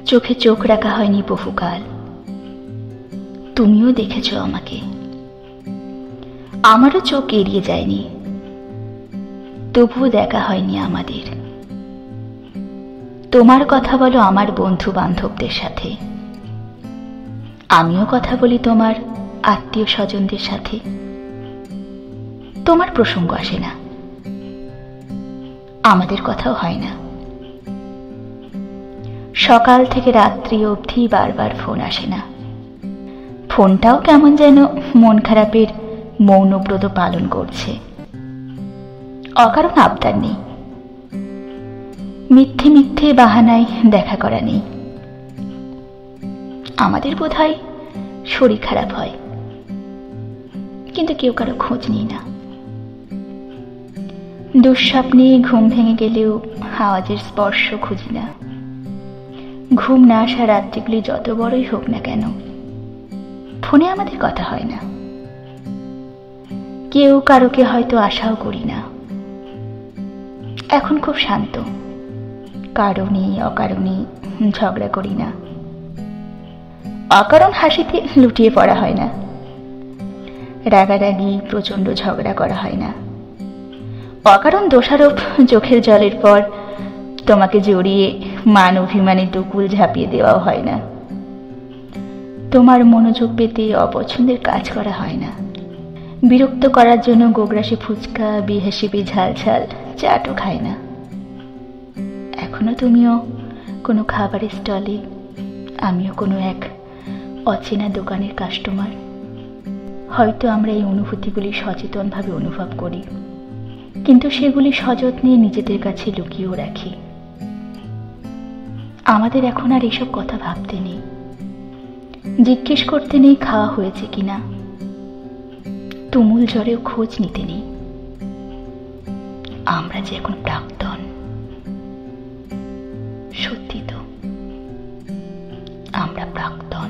চোখে চোখ রাখা হয়নি বহুকাল। তুমিও দেখেছ আমাকে, আমারও চোখ এড়িয়ে যায়নি, তবুও দেখা হয়নি আমাদের। তোমার কথা বলো আমার বন্ধু বান্ধবদের সাথে, আমিও কথা বলি তোমার আত্মীয় স্বজনদের সাথে। তোমার প্রসঙ্গ আসে না, আমাদের কথাও হয় না। সকাল থেকে রাত্রি অবধি বারবার ফোন আসে না। ফোনটাও কেমন যেন মন খারাপের মৌনব্রত পালন করছে। অকারণ আবদার নেই, মিথ্যে মিথ্যে বাহানায় দেখা করা নেই। আমাদের বোধহয় শরীর খারাপ হয়, কিন্তু কেউ কারো খোঁজ নিই না। দুঃস্বপ্নে ঘুম ভেঙে গেলেও আওয়াজের স্পর্শ খুঁজি না। ঘুম না আসা রাত্রিগুলি যত বড়ই হোক না কেন, ফোনে আমাদের কথা হয় না। কেউ কারোকে হয়তো আশাও করি না। এখন খুব শান্ত, কারণে অকারণে ঝগড়া করি না। অকারণ হাসিতে লুটিয়ে পড়া হয় না, রাগারাগি প্রচন্ড ঝগড়া করা হয় না। অকারণ দোষারোপ চোখের জলের পর তোমাকে জড়িয়ে মান অভিমানে দুকুল ঝাঁপিয়ে দেওয়াও হয় না। তোমার মনোযোগ পেতে অপছন্দের কাজ করা হয় না। বিরক্ত করার জন্য গোগ্রাসে ফুচকা, বিহাসিবি ঝাল ঝাল চাটও খায় না। এখনো তুমিও কোনো খাবারের স্টলে, আমিও কোনো এক অচেনা দোকানের কাস্টমার। হয়তো আমরা এই অনুভূতিগুলি সচেতনভাবে অনুভব করি, কিন্তু সেগুলি সযত্নে নিজেদের কাছে লুকিয়েও রাখি। আমাদের এখন আর এসব কথা ভাবতে নেই, জিজ্ঞেস করতে নেই খাওয়া হয়েছে কিনা, তুমুল জ্বরেও খোঁজ নিতে নেই। আমরা যে এখন প্রাক্তন, সত্যি তো আমরা প্রাক্তন।